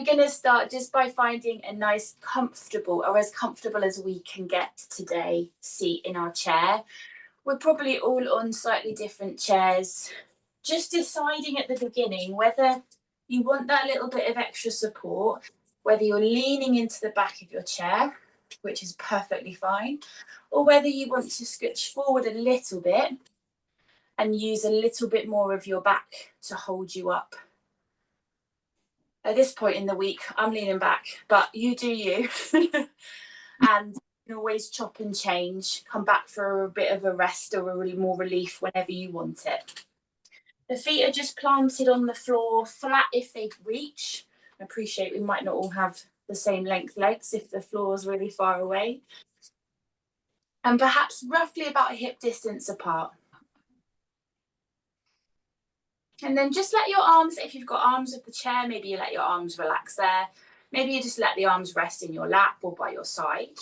we're going to start just by finding a nice, comfortable, or as comfortable as we can get today, seat in our chair. We're probably all on slightly different chairs. Just deciding at the beginning whether you want that little bit of extra support, whether you're leaning into the back of your chair, which is perfectly fine, or whether you want to scooch forward a little bit and use a little bit more of your back to hold you up. At this point in the week, I'm leaning back, but you do you. And you can always chop and change, come back for a bit of a rest or a more relief whenever you want it. The feet are just planted on the floor, flat if they reach. I appreciate we might not all have the same length legs if the floor is really far away. And perhaps roughly about a hip distance apart. And then just let your arms, if you've got arms of the chair, maybe you let your arms relax there. Maybe you just let the arms rest in your lap or by your side.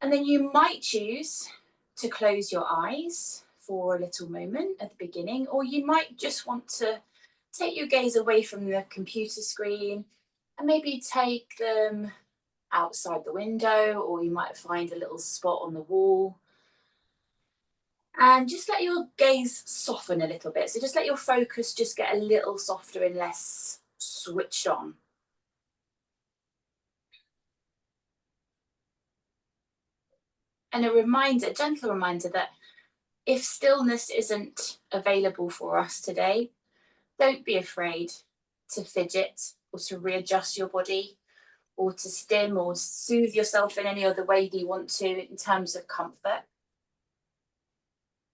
And then you might choose to close your eyes for a little moment at the beginning, or you might just want to take your gaze away from the computer screen and maybe take them outside the window, or you might find a little spot on the wall. And just let your gaze soften a little bit. So just let your focus just get a little softer and less switched on. And a reminder, gentle reminder that if stillness isn't available for us today, don't be afraid to fidget or to readjust your body or to stim or soothe yourself in any other way that you want to in terms of comfort.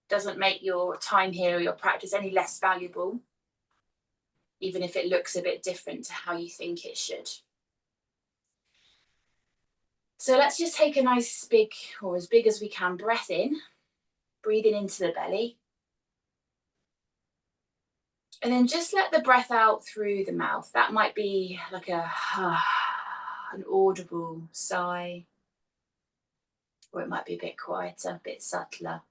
Doesn't make your time here or your practice any less valuable, even if it looks a bit different to how you think it should. So let's just take a nice big, or as big as we can, breath in, breathing into the belly. And then just let the breath out through the mouth. That might be like an audible sigh, or it might be a bit quieter, a bit subtler.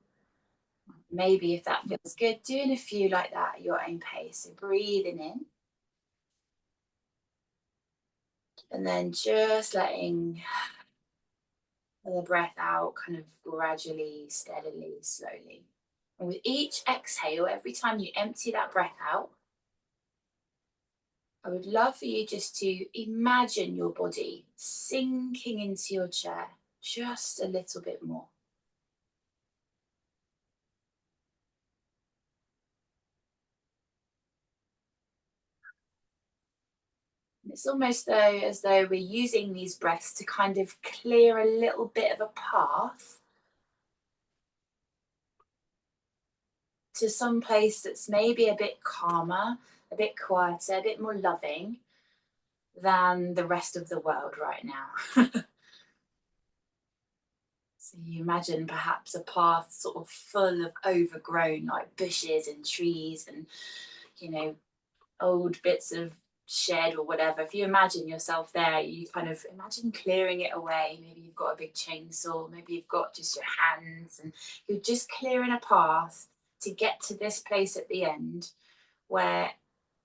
Maybe if that feels good, doing a few like that at your own pace. So breathing in. And then just letting the breath out kind of gradually, steadily, slowly. And with each exhale, every time you empty that breath out, I would love for you just to imagine your body sinking into your chair just a little bit more. It's almost as though we're using these breaths to kind of clear a little bit of a path to some place that's maybe a bit calmer, a bit quieter, a bit more loving than the rest of the world right now. So you imagine perhaps a path sort of full of overgrown like bushes and trees and, you know, old bits of shed or whatever. If you imagine yourself there, you kind of imagine clearing it away. Maybe you've got a big chainsaw, maybe you've got just your hands, and you're just clearing a path to get to this place at the end where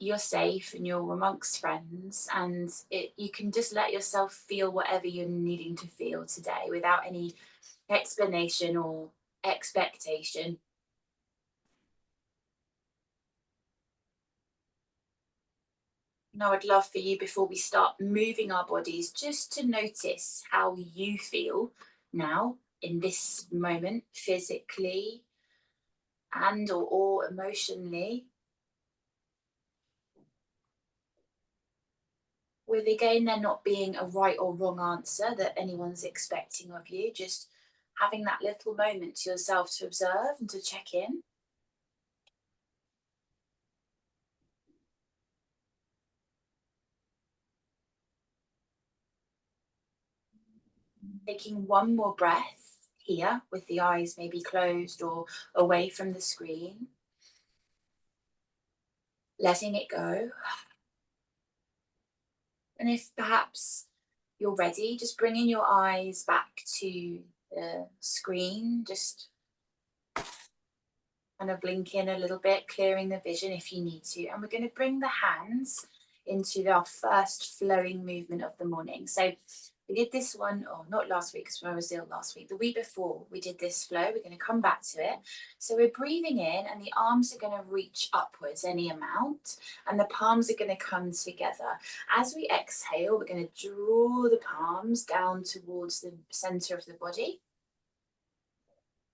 you're safe and you're amongst friends, and you can just let yourself feel whatever you're needing to feel today without any explanation or expectation. Now, I'd love for you, before we start moving our bodies, just to notice how you feel now in this moment, physically and or emotionally. With, again, there not being a right or wrong answer that anyone's expecting of you, just having that little moment to yourself to observe and to check in. Taking one more breath here with the eyes maybe closed or away from the screen. Letting it go. And if perhaps you're ready, just bringing your eyes back to the screen, just kind of blink in a little bit, clearing the vision if you need to. And we're going to bring the hands into our first flowing movement of the morning. So we did this one, or not last week, because I was ill last week. The week before we did this flow, we're going to come back to it. So we're breathing in and the arms are going to reach upwards any amount and the palms are going to come together. As we exhale, we're going to draw the palms down towards the center of the body.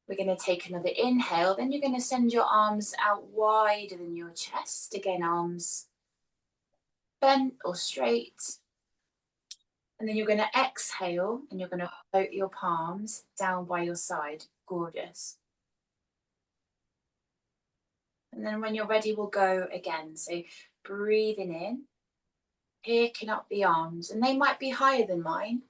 We're going to take another inhale. Then you're going to send your arms out wider than your chest. Again, arms bent or straight. And then you're going to exhale and you're going to float your palms down by your side. Gorgeous. And then when you're ready, we'll go again. So breathing in, picking up the arms. And they might be higher than mine.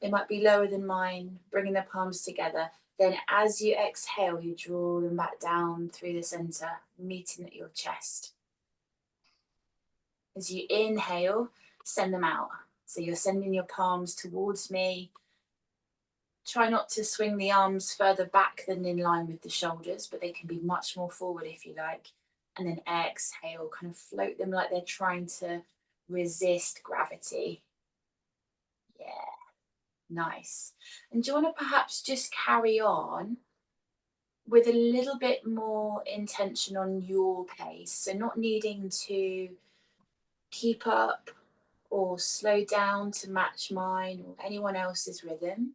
They might be lower than mine, bringing the palms together. Then as you exhale, you draw them back down through the center, meeting at your chest. As you inhale, send them out. So you're sending your palms towards me. Try not to swing the arms further back than in line with the shoulders, but they can be much more forward if you like. And then exhale, kind of float them like they're trying to resist gravity. Yeah, nice. And do you want to perhaps just carry on with a little bit more intention on your pace? So not needing to keep up or slow down to match mine or anyone else's rhythm,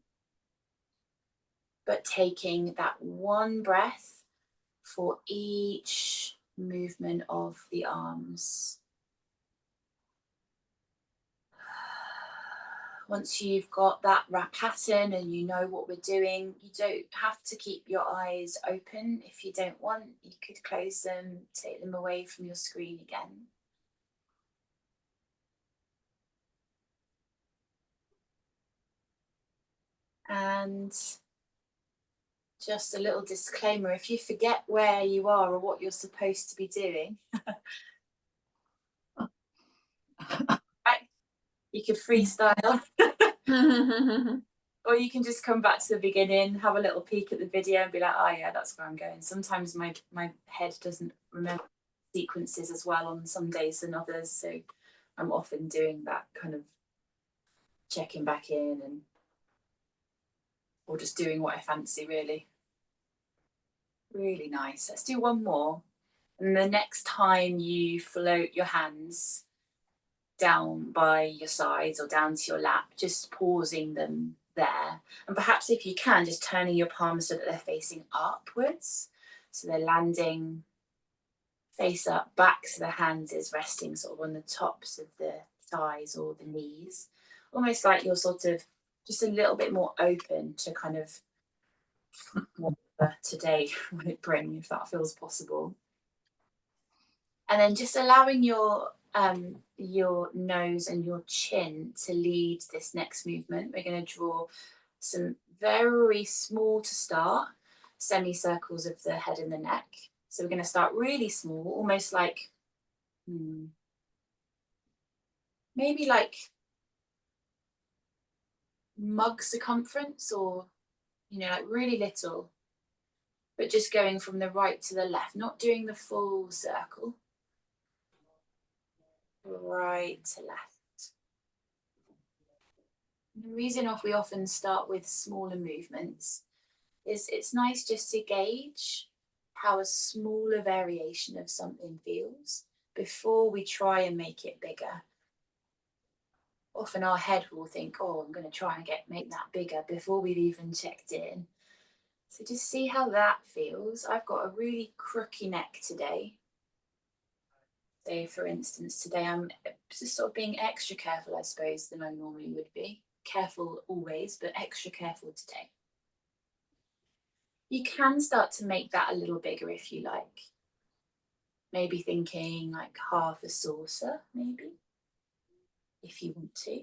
but taking that one breath for each movement of the arms. Once you've got that pattern and you know what we're doing, you don't have to keep your eyes open. If you don't want, you could close them, take them away from your screen again. And just a little disclaimer, if you forget where you are or what you're supposed to be doing, you could freestyle. Or you can just come back to the beginning, have a little peek at the video and be like, oh yeah, that's where I'm going. Sometimes my head doesn't remember sequences as well on some days than others. So I'm often doing that kind of checking back in and or just doing what I fancy, really. Really nice. Let's do one more. And the next time you float your hands down by your sides or down to your lap, just pausing them there. And perhaps if you can, just turning your palms so that they're facing upwards. So they're landing face up, back, so the hands is resting sort of on the tops of the thighs or the knees. Almost like you're sort of just a little bit more open to kind of what today might bring, if that feels possible. And then just allowing your nose and your chin to lead this next movement. We're going to draw some very small to start semicircles of the head and the neck. So we're going to start really small, almost like maybe like mug circumference, or like really little, but just going from the right to the left, not doing the full circle. Right to left. The reason we often start with smaller movements is it's nice just to gauge how a smaller variation of something feels before we try and make it bigger. Often our head will think, oh, I'm going to try and make that bigger before we've even checked in. So just see how that feels. I've got a really crooky neck today. So for instance, today I'm just sort of being extra careful, I suppose, than I normally would be. Careful always, but extra careful today. You can start to make that a little bigger if you like. Maybe thinking like half a saucer, maybe, if you want to.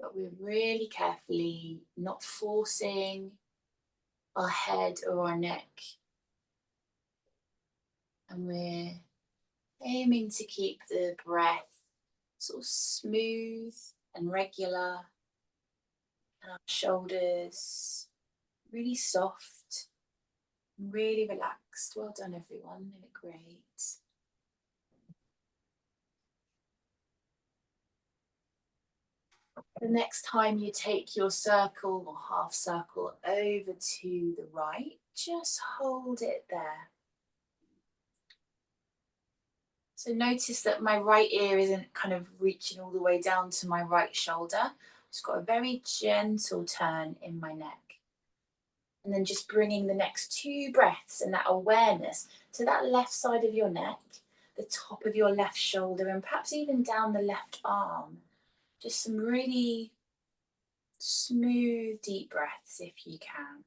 But we're really carefully not forcing our head or our neck. And we're aiming to keep the breath sort of smooth and regular. And our shoulders really soft, really relaxed. Well done, everyone. They look great. The next time you take your circle or half circle over to the right, just hold it there. So notice that my right ear isn't kind of reaching all the way down to my right shoulder. It's got a very gentle turn in my neck. And then just bringing the next 2 breaths and that awareness to that left side of your neck, the top of your left shoulder, and perhaps even down the left arm. Just some really smooth, deep breaths if you can.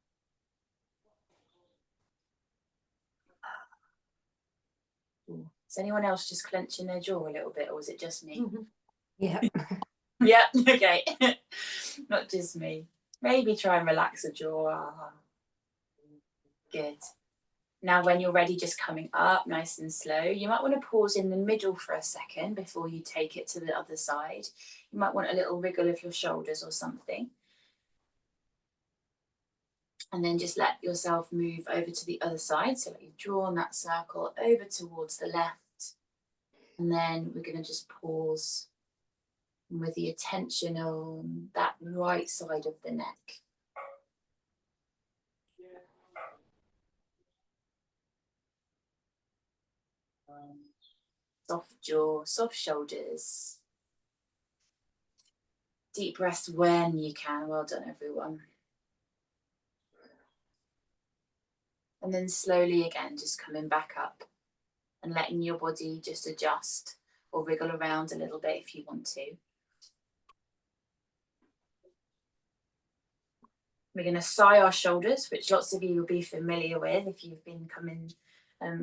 Is anyone else just clenching their jaw a little bit, or is it just me? Yeah. Yeah, okay. Not just me. Maybe try and relax the jaw. Good. Now, when you're ready, just coming up nice and slow, you might want to pause in the middle for a second before you take it to the other side. You might want a little wriggle of your shoulders or something. And then just let yourself move over to the other side. So you've drawn that circle over towards the left. And then we're going to just pause with the attention on that right side of the neck. Soft jaw, soft shoulders. Deep breaths when you can. Well done, everyone. And then slowly again, just coming back up and letting your body just adjust or wriggle around a little bit if you want to. We're going to sigh our shoulders, which lots of you will be familiar with if you've been coming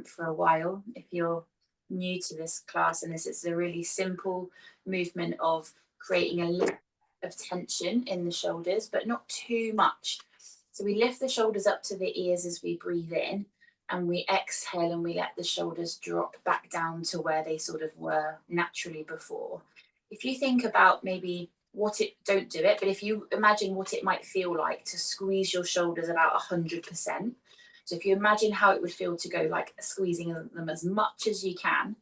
for a while. If you're new to this class, and this is a really simple movement of creating a little of tension in the shoulders, but not too much. So we lift the shoulders up to the ears as we breathe in, and we exhale and we let the shoulders drop back down to where they sort of were naturally before. If you think about maybe don't do it, but if you imagine what it might feel like to squeeze your shoulders about 100%. So if you imagine how it would feel to go like squeezing them as much as you can,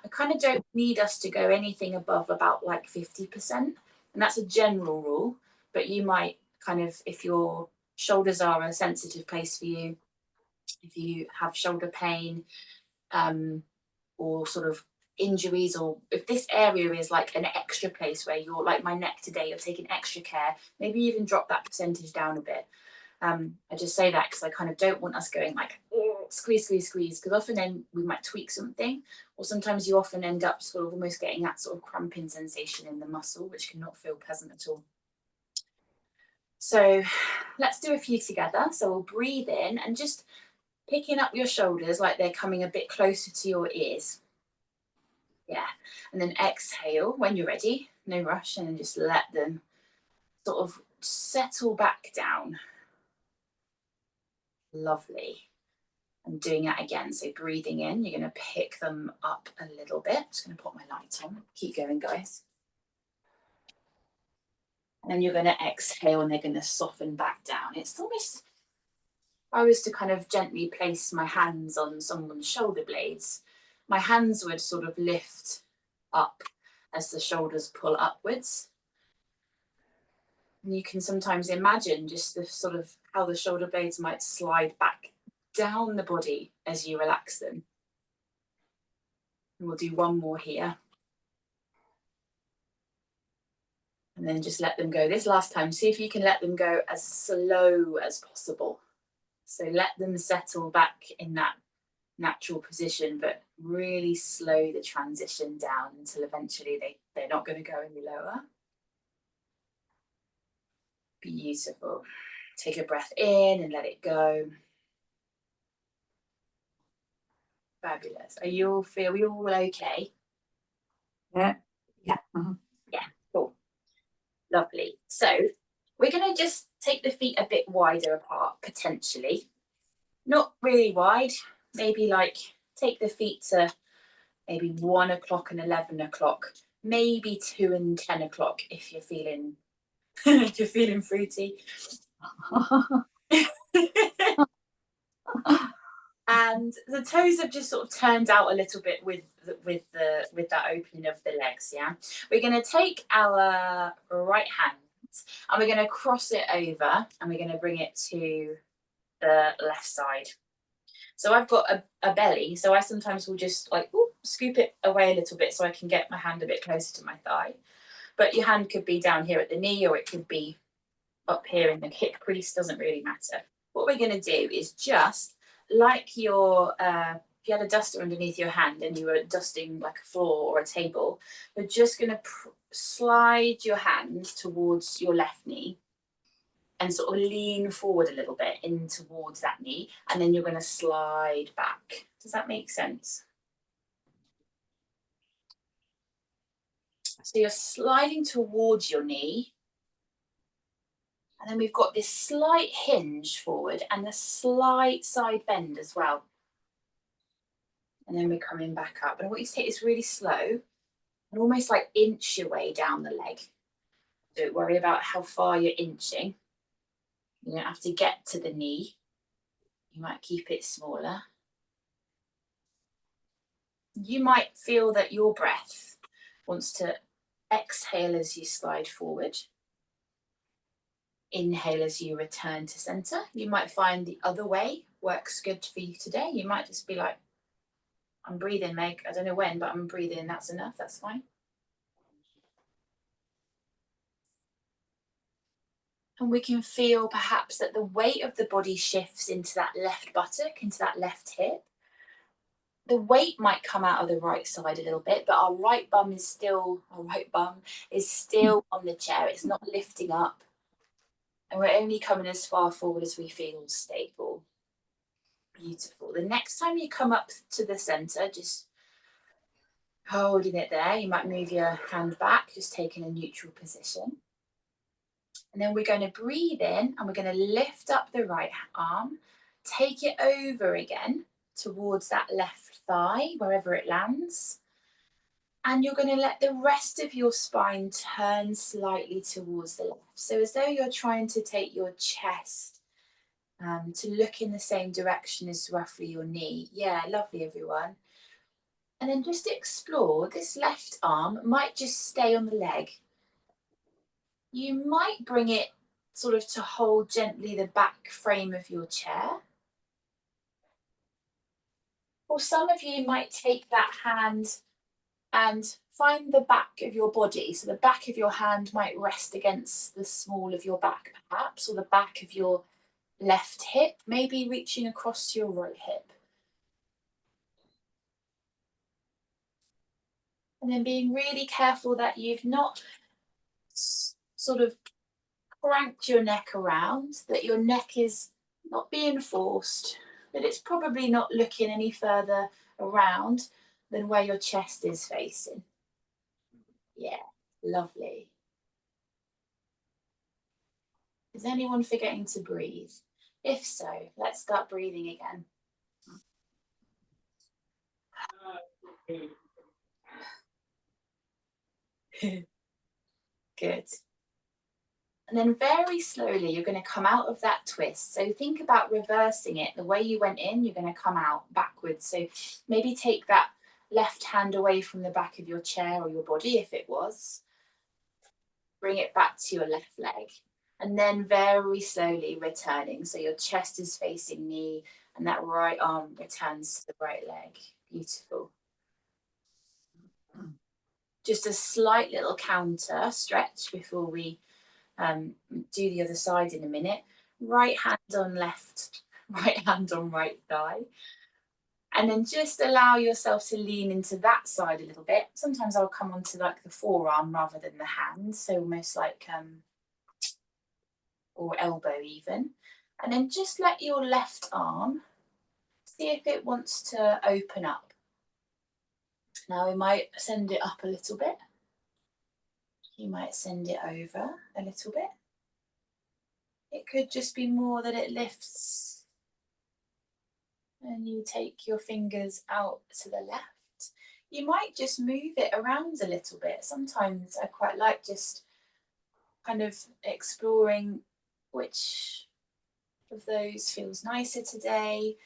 I kind of don't need us to go anything above about like 50%. And that's a general rule, but you might kind of, if your shoulders are a sensitive place for you, if you have shoulder pain, or sort of injuries, or if this area is like an extra place where you're like my neck today, you're taking extra care, maybe even drop that percentage down a bit. I just say that because I kind of don't want us going like squeeze, because often then we might tweak something, or sometimes you often end up sort of almost getting that sort of cramping sensation in the muscle, which can not feel pleasant at all. So let's do a few together. So we'll breathe in and just picking up your shoulders like they're coming a bit closer to your ears. Yeah. And then exhale when you're ready, no rush, and then just let them sort of settle back down. Lovely. And doing that again. So breathing in, you're going to pick them up a little bit. Just going to put my light on. Keep going, guys. And then you're going to exhale and they're going to soften back down. It's almost, if I was to kind of gently place my hands on someone's shoulder blades, my hands would sort of lift up as the shoulders pull upwards. And you can sometimes imagine just the sort of how the shoulder blades might slide back down the body as you relax them. And we'll do one more here. And then just let them go. This last time, see if you can let them go as slow as possible. So let them settle back in that natural position, but really slow the transition down until eventually they're not going to go any lower. Beautiful. Take a breath in and let it go. Fabulous. Are you all okay? Yeah. Yeah. Yeah, cool. Lovely. So we're going to just take the feet a bit wider apart, potentially. Not really wide, maybe like take the feet to maybe 1 o'clock and 11 o'clock, maybe 2 and 10 o'clock if you're feeling if you're feeling fruity. And the toes have just sort of turned out a little bit with that opening of the legs. Yeah, we're going to take our right hand and we're going to cross it over and we're going to bring it to the left side. So I've got a belly, so I sometimes will just like scoop it away a little bit so I can get my hand a bit closer to my thigh. But your hand could be down here at the knee, or it could be up here in the hip crease, doesn't really matter. What we're going to do is just like your, if you had a duster underneath your hand and you were dusting like a floor or a table, we're just going to slide your hand towards your left knee and sort of lean forward a little bit in towards that knee, and then you're going to slide back. Does that make sense? So you're sliding towards your knee, and then we've got this slight hinge forward and a slight side bend as well. And then we're coming back up. And I want you to take this really slow and almost like inch your way down the leg. Don't worry about how far you're inching. You don't have to get to the knee. You might keep it smaller. You might feel that your breath wants to exhale as you slide forward. Inhale as you return to center. You might find the other way works good for you today. You might just be like, I'm breathing, Meg. I don't know when, but I'm breathing. That's enough. That's fine. And we can feel perhaps that the weight of the body shifts into that left buttock, into that left hip. The weight might come out of the right side a little bit, but our right bum is still on the chair. It's not lifting up. And we're only coming as far forward as we feel stable. Beautiful. The next time you come up to the center, just holding it there. You might move your hand back, just taking a neutral position. And then we're going to breathe in and we're going to lift up the right arm, take it over again towards that left thigh, wherever it lands. And you're going to let the rest of your spine turn slightly towards the left. So as though you're trying to take your chest to look in the same direction as roughly your knee. Yeah, lovely, everyone. And then just explore, this left arm might just stay on the leg. You might bring it sort of to hold gently the back frame of your chair. Or some of you might take that hand and find the back of your body. So the back of your hand might rest against the small of your back perhaps, or the back of your left hip, maybe reaching across to your right hip. And then being really careful that you've not sort of cranked your neck around, that your neck is not being forced, that it's probably not looking any further around than where your chest is facing. Yeah, lovely. Is anyone forgetting to breathe? If so, let's start breathing again. Good. And then very slowly, you're going to come out of that twist. So think about reversing it. The way you went in, you're going to come out backwards. So maybe take that left hand away from the back of your chair or your body, if it was. Bring it back to your left leg. And then very slowly returning. So your chest is facing knee and that right arm returns to the right leg. Beautiful. Just a slight little counter stretch before we do the other side in a minute. Right hand on left, right hand on right thigh. And then just allow yourself to lean into that side a little bit. Sometimes I'll come onto like the forearm rather than the hand. So almost like, or elbow even. And then just let your left arm, see if it wants to open up. Now we might send it up a little bit. You might send it over a little bit. It could just be more that it lifts and you take your fingers out to the left. You might just move it around a little bit. Sometimes I quite like just kind of exploring which of those feels nicer today.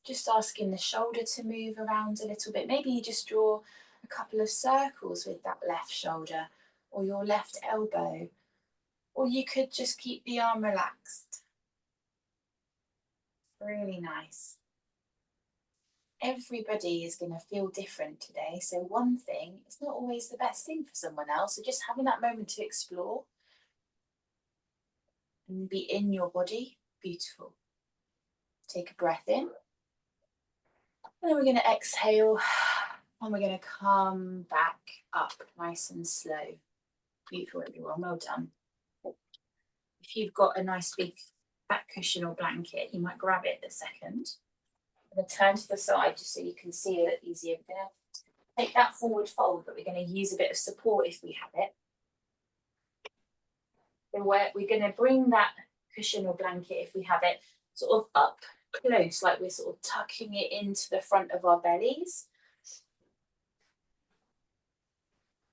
Just asking the shoulder to move around a little bit. Maybe you just draw a couple of circles with that left shoulder or your left elbow. Or you could just keep the arm relaxed. Really nice. Everybody is going to feel different today. So one thing, it's not always the best thing for someone else. So just having that moment to explore and be in your body, beautiful. Take a breath in. And then we're going to exhale and we're going to come back up nice and slow. Beautiful, everyone. Well done. If you've got a nice big back cushion or blanket, you might grab it a second. I'm going to turn to the side just so you can see it easier. We're going to take that forward fold, but we're going to use a bit of support if we have it. So we're going to bring that cushion or blanket, if we have it, sort of up close, like we're sort of tucking it into the front of our bellies.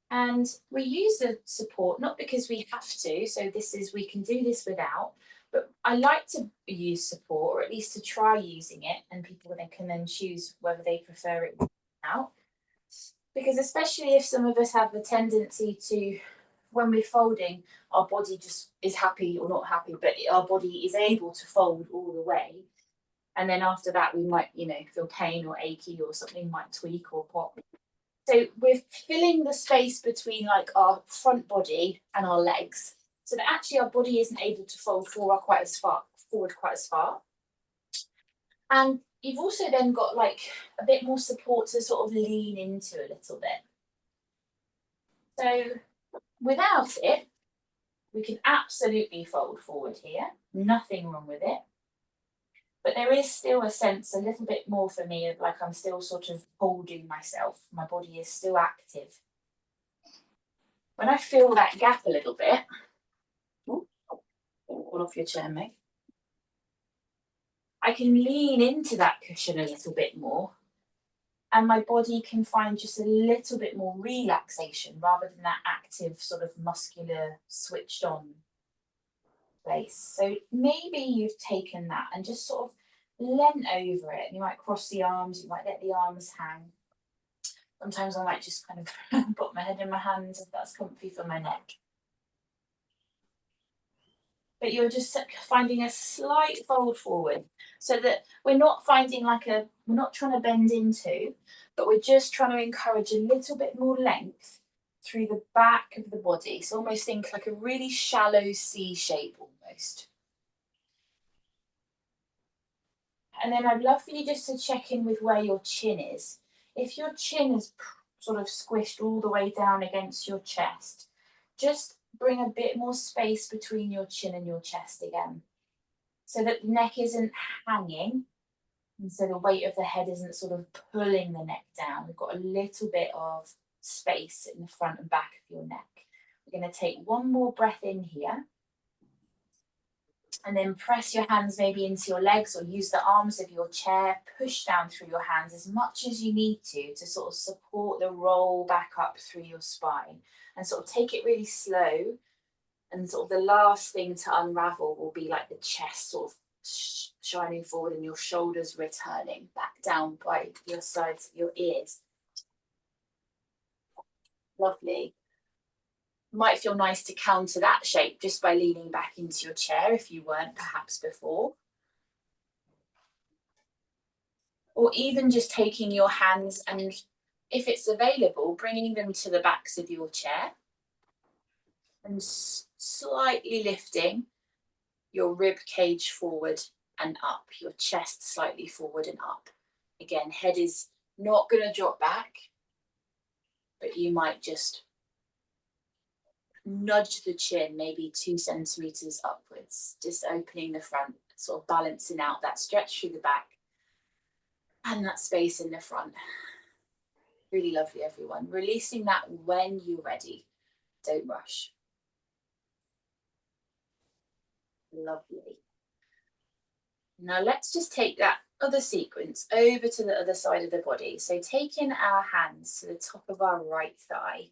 And we use the support, not because we have to, so we can do this without, but I like to use support, or at least to try using it, and people can then choose whether they prefer it without. Because especially if some of us have the tendency to, when we're folding, our body just is happy or not happy, but our body is able to fold all the way. And then after that, we might, feel pain or achy, or something might tweak or pop. So we're filling the space between like our front body and our legs, so that actually our body isn't able to fold forward quite as far. And you've also then got like a bit more support to sort of lean into a little bit. So without it, we can absolutely fold forward here. Nothing wrong with it. But there is still a sense, a little bit more for me, of like I'm still sort of holding myself. My body is still active. When I fill that gap a little bit, fall off your chair, Meg. I can lean into that cushion a little bit more, and my body can find just a little bit more relaxation rather than that active sort of muscular switched on place. So maybe you've taken that and just sort of leant over it. You might cross the arms, you might let the arms hang. Sometimes I might just kind of put my head in my hands if that's comfy for my neck. But you're just finding a slight fold forward, so that we're not finding we're not trying to bend into, but we're just trying to encourage a little bit more length through the back of the body. So almost think like a really shallow C shape almost. And then I'd love for you just to check in with where your chin is. If your chin is sort of squished all the way down against your chest, just bring a bit more space between your chin and your chest again, so that the neck isn't hanging, and so the weight of the head isn't sort of pulling the neck down. We've got a little bit of space in the front and back of your neck. We're going to take one more breath in here, and then press your hands maybe into your legs, or use the arms of your chair, push down through your hands as much as you need to sort of support the roll back up through your spine, and sort of take it really slow. And sort of the last thing to unravel will be like the chest sort of shining forward and your shoulders returning back down by your sides of your ears. Lovely. Might feel nice to counter that shape just by leaning back into your chair if you weren't perhaps before. Or even just taking your hands and, if it's available, bringing them to the backs of your chair and slightly lifting your rib cage forward and up, your chest slightly forward and up. Again, head is not going to drop back, but you might just nudge the chin maybe 2 centimeters upwards, just opening the front, sort of balancing out that stretch through the back and that space in the front. Really lovely, everyone. Releasing that when you're ready. Don't rush. Lovely. Now let's just take that other sequence over to the other side of the body. So taking our hands to the top of our right thigh.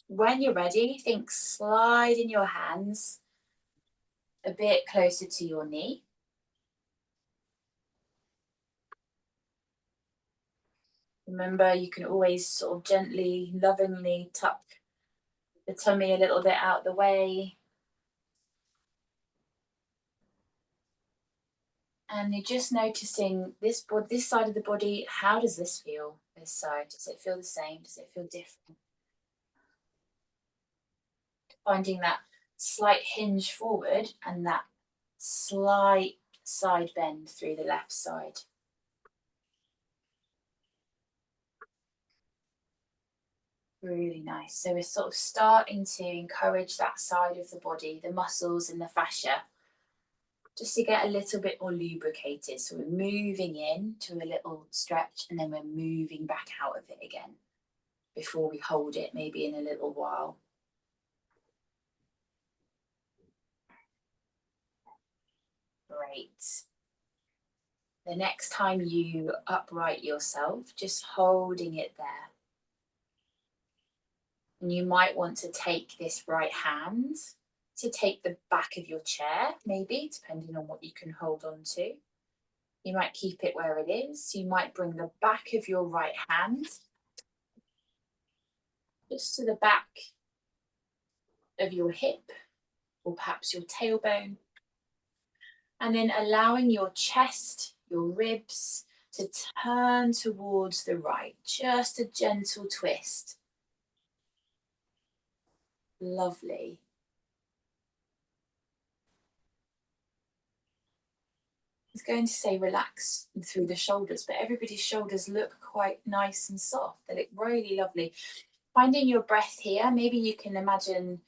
When you're ready, think sliding your hands a bit closer to your knee. Remember, you can always sort of gently, lovingly tuck the tummy a little bit out the way. And you're just noticing this side of the body. How does this feel? This side, does it feel the same? Does it feel different? Finding that slight hinge forward and that slight side bend through the left side. Really nice. So we're sort of starting to encourage that side of the body, the muscles and the fascia, just to get a little bit more lubricated. So we're moving in to a little stretch and then we're moving back out of it again before we hold it, maybe in a little while. Great. The next time you upright yourself, just holding it there. And you might want to take this right hand to take the back of your chair, maybe, depending on what you can hold on to. You might keep it where it is. You might bring the back of your right hand just to the back of your hip or perhaps your tailbone. And then allowing your chest, your ribs to turn towards the right. Just a gentle twist. Lovely. I was going to say relax through the shoulders, but everybody's shoulders look quite nice and soft. They look really lovely. Finding your breath here, maybe you can imagine,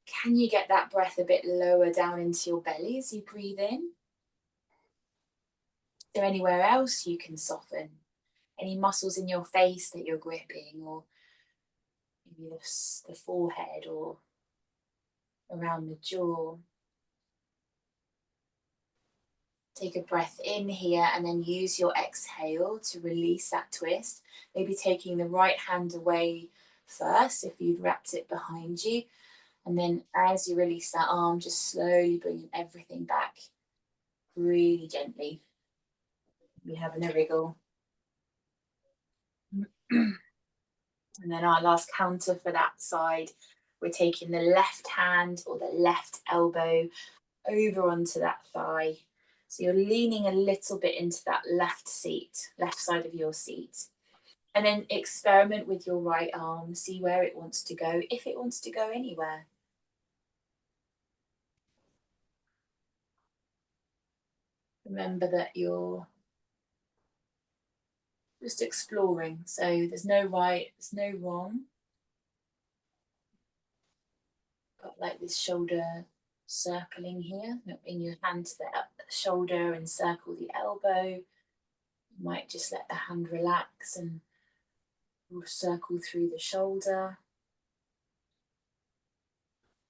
can you get that breath a bit lower down into your belly as you breathe in? Is there anywhere else you can soften? Any muscles in your face that you're gripping, or maybe the forehead or around the jaw? Take a breath in here and then use your exhale to release that twist. Maybe taking the right hand away first if you've wrapped it behind you. And then as you release that arm, just slowly bringing everything back really gently. We're having a wriggle. And then our last counter for that side, we're taking the left hand or the left elbow over onto that thigh. So you're leaning a little bit into that left side of your seat. And then experiment with your right arm, see where it wants to go, if it wants to go anywhere. Remember that you're just exploring, so there's no right, there's no wrong. Got like this shoulder circling here, bring your hand to the shoulder and circle the elbow. You might just let the hand relax and we'll circle through the shoulder.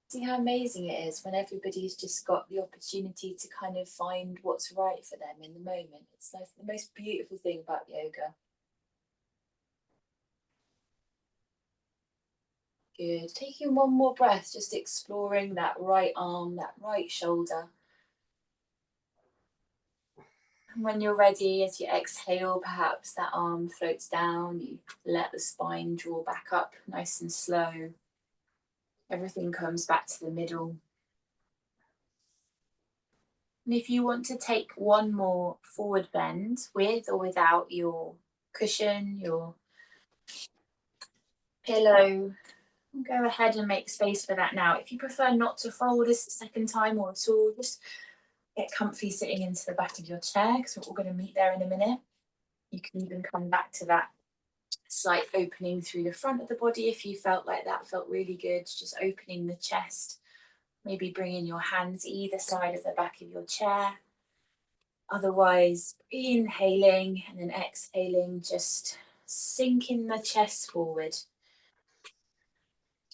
See how amazing it is when everybody's just got the opportunity to kind of find what's right for them in the moment. It's like the most beautiful thing about yoga. Good. Taking one more breath, just exploring that right arm, that right shoulder. And when you're ready, as you exhale, perhaps that arm floats down. You let the spine draw back up nice and slow. Everything comes back to the middle. And if you want to take one more forward bend with or without your cushion, your pillow, go ahead and make space for that now. If you prefer not to fold this second time or at all, just get comfy sitting into the back of your chair because we're all going to meet there in a minute. You can even come back to that slight opening through the front of the body if you felt like that felt really good, just opening the chest, maybe bringing your hands either side of the back of your chair. Otherwise, inhaling and then exhaling, just sinking the chest forward,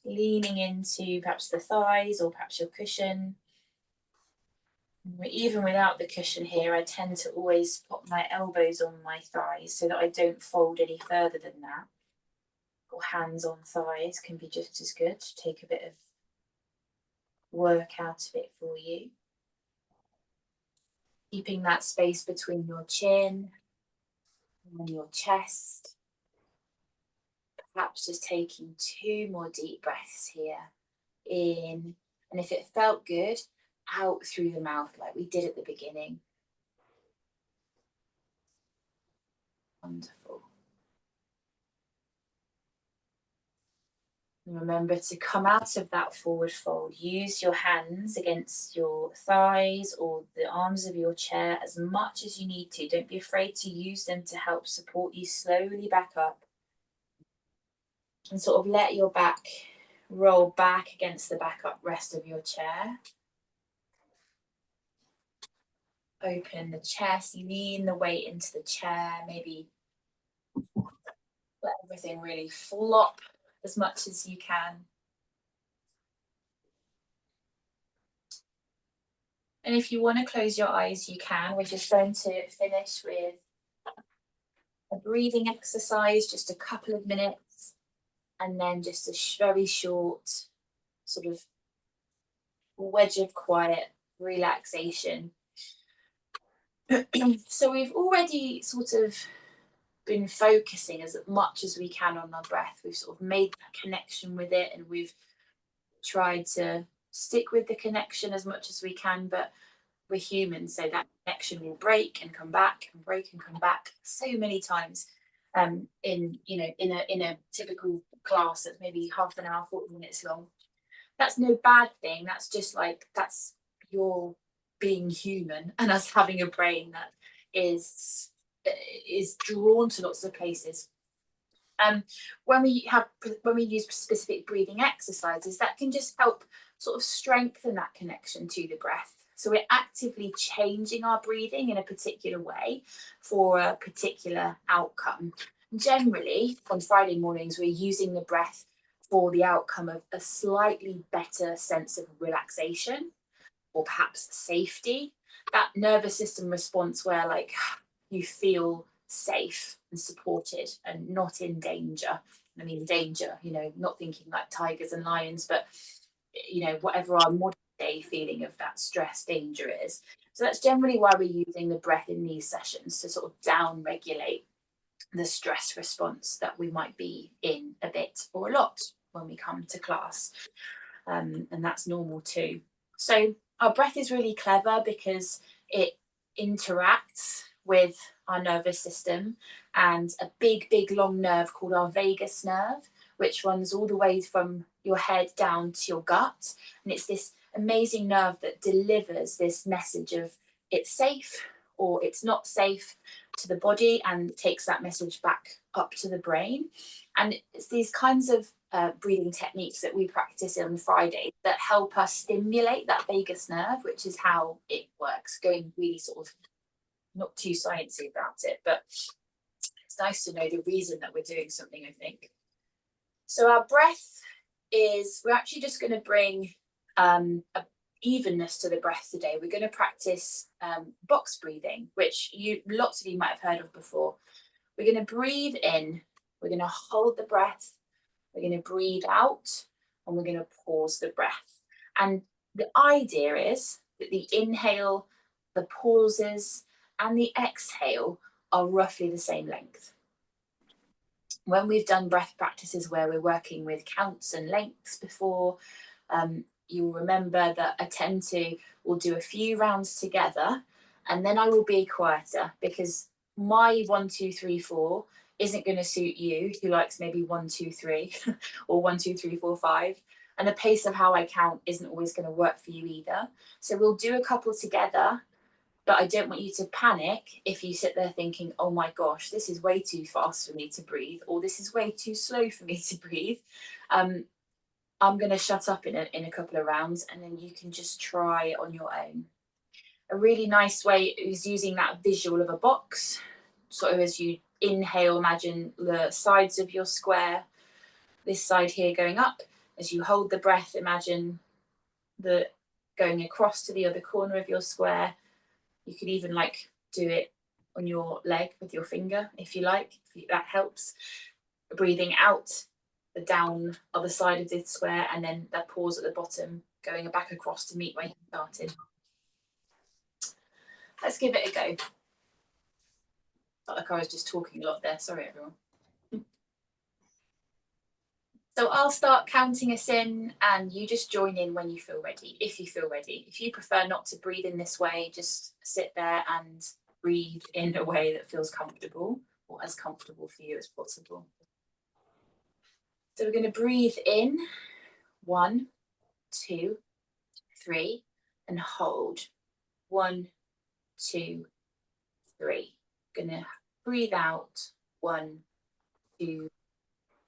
leaning into perhaps the thighs or perhaps your cushion. Even without the cushion here, I tend to always put my elbows on my thighs so that I don't fold any further than that. Or hands on thighs can be just as good. Take a bit of work out of it for you. keeping that space between your chin and your chest. Perhaps just taking 2 more deep breaths here. In, and if it felt good, out through the mouth like we did at the beginning. Wonderful. And remember to come out of that forward fold. Use your hands against your thighs or the arms of your chair as much as you need to. Don't be afraid to use them to help support you slowly back up. And sort of let your back roll back against the back uprest of your chair. Open the chest, lean the weight into the chair, maybe let everything really flop as much as you can. And if you want to close your eyes, you can. We're just going to finish with a breathing exercise, just a couple of minutes, and then just a very short sort of wedge of quiet relaxation. So we've already sort of been focusing as much as we can on our breath. We've sort of made that connection with it, and we've tried to stick with the connection as much as we can, but we're human, so that connection will break and come back and break and come back so many times in a typical class that's maybe half an hour, 40 minutes long. That's no bad thing. That's just like, that's your being human and us having a brain that is drawn to lots of places. When we use specific breathing exercises, that can just help sort of strengthen that connection to the breath. So we're actively changing our breathing in a particular way for a particular outcome. Generally, on Friday mornings, we're using the breath for the outcome of a slightly better sense of relaxation or perhaps safety. That nervous system response where like you feel safe and supported and not in danger. I mean, danger, not thinking like tigers and lions, but, whatever our modern day feeling of that stress danger is. So that's generally why we're using the breath in these sessions, to sort of down regulate the stress response that we might be in a bit or a lot when we come to class. And that's normal too. So our breath is really clever because it interacts with our nervous system and a big long nerve called our vagus nerve, which runs all the way from your head down to your gut. And it's this amazing nerve that delivers this message of it's safe or it's not safe to the body and takes that message back up to the brain. And it's these kinds of breathing techniques that we practice on Friday that help us stimulate that vagus nerve, which is how it works, going really sort of not too sciencey about it, but it's nice to know the reason that we're doing something, I think. So our breath we're actually just going to bring a evenness to the breath today. We're going to practice box breathing, which lots of you might have heard of before. We're going to breathe in, we're going to hold the breath, we're going to breathe out, and we're going to pause the breath. And the idea is that the inhale, the pauses, and the exhale are roughly the same length. When we've done breath practices where we're working with counts and lengths before, you'll remember that I tend to will do a few rounds together, and then I will be quieter because my 1, 2, 3, 4 isn't going to suit you who likes maybe 1, 2, 3 or 1, 2, 3, 4, 5. And the pace of how I count isn't always going to work for you either. So we'll do a couple together, but I don't want you to panic if you sit there thinking, oh my gosh, this is way too fast for me to breathe, or this is way too slow for me to breathe. I'm going to shut up in a couple of rounds, and then you can just try it on your own. A really nice way is using that visual of a box. Sort of as you inhale, imagine the sides of your square, this side here going up. As you hold the breath, imagine the going across to the other corner of your square. You could even like do it on your leg with your finger if you like, if that helps. Breathing out the down other side of the square, and then that pause at the bottom, going back across to meet where you started. Let's give it a go. Felt like I was just talking a lot there. Sorry, everyone. So I'll start counting us in and you just join in when you feel ready, if you feel ready. If you prefer not to breathe in this way, just sit there and breathe in a way that feels comfortable or as comfortable for you as possible. So we're going to breathe in 1, 2, 3 and hold 1, 2, 3. Gonna breathe out 1, 2,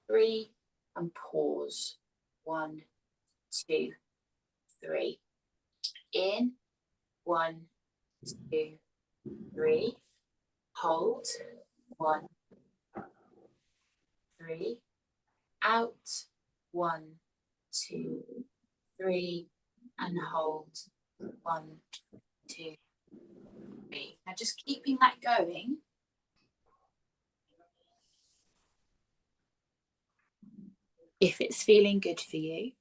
3 and pause 1, 2, 3. In 1, 2, 3. Hold 1, 3. Out 1, 2, 3 and hold 1, 2, 3. Now just keeping that going. If it's feeling good for you.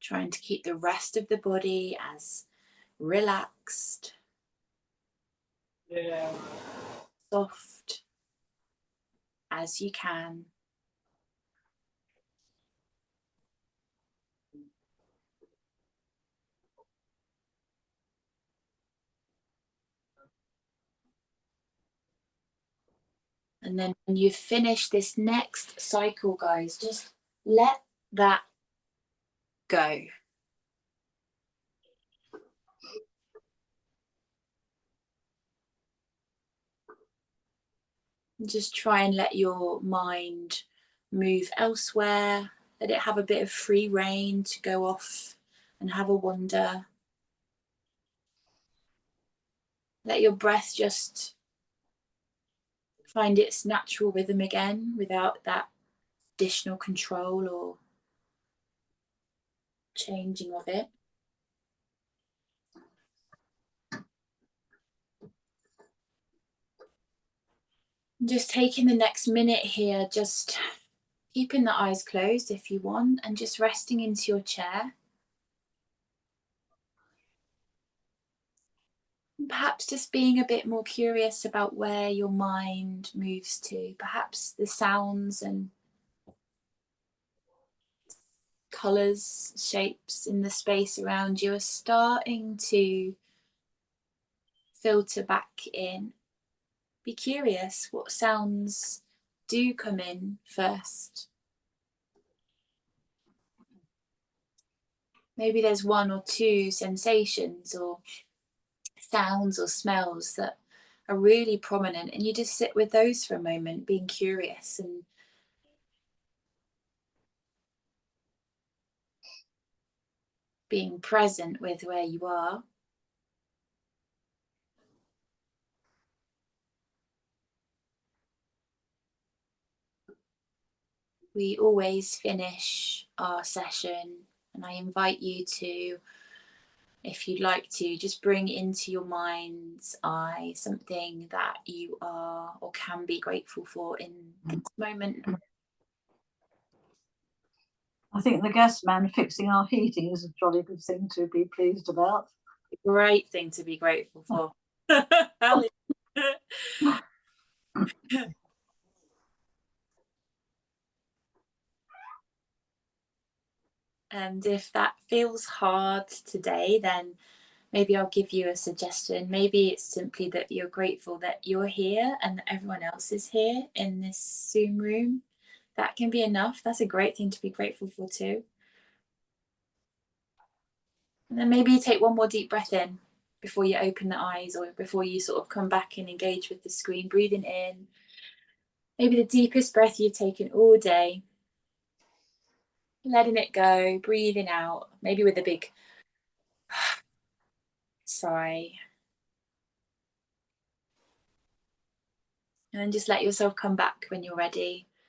Trying to keep the rest of the body as relaxed, soft as you can. And then when you finish this next cycle, guys, just let that go. Just try and let your mind move elsewhere. Let it have a bit of free rein to go off and have a wander. Let your breath just find its natural rhythm again without that additional control or changing of it. Just taking the next minute here, just keeping the eyes closed if you want, and just resting into your chair. And perhaps just being a bit more curious about where your mind moves to. Perhaps the sounds and colours, shapes in the space around you are starting to filter back in. Be curious what sounds do come in first. Maybe there's one or two sensations or sounds or smells that are really prominent, and you just sit with those for a moment, being curious and being present with where you are. We always finish our session, and I invite you to, if you'd like to, just bring into your mind's eye something that you are or can be grateful for in this moment. I think the gas man fixing our heating is a jolly good thing to be pleased about. Great thing to be grateful for. And if that feels hard today, then maybe I'll give you a suggestion. Maybe it's simply that you're grateful that you're here and that everyone else is here in this Zoom room. That can be enough. That's a great thing to be grateful for too. And then maybe you take one more deep breath in before you open the eyes, or before you sort of come back and engage with the screen. Breathing in, maybe the deepest breath you've taken all day. Letting it go, breathing out, maybe with a big sigh. And then just let yourself come back when you're ready.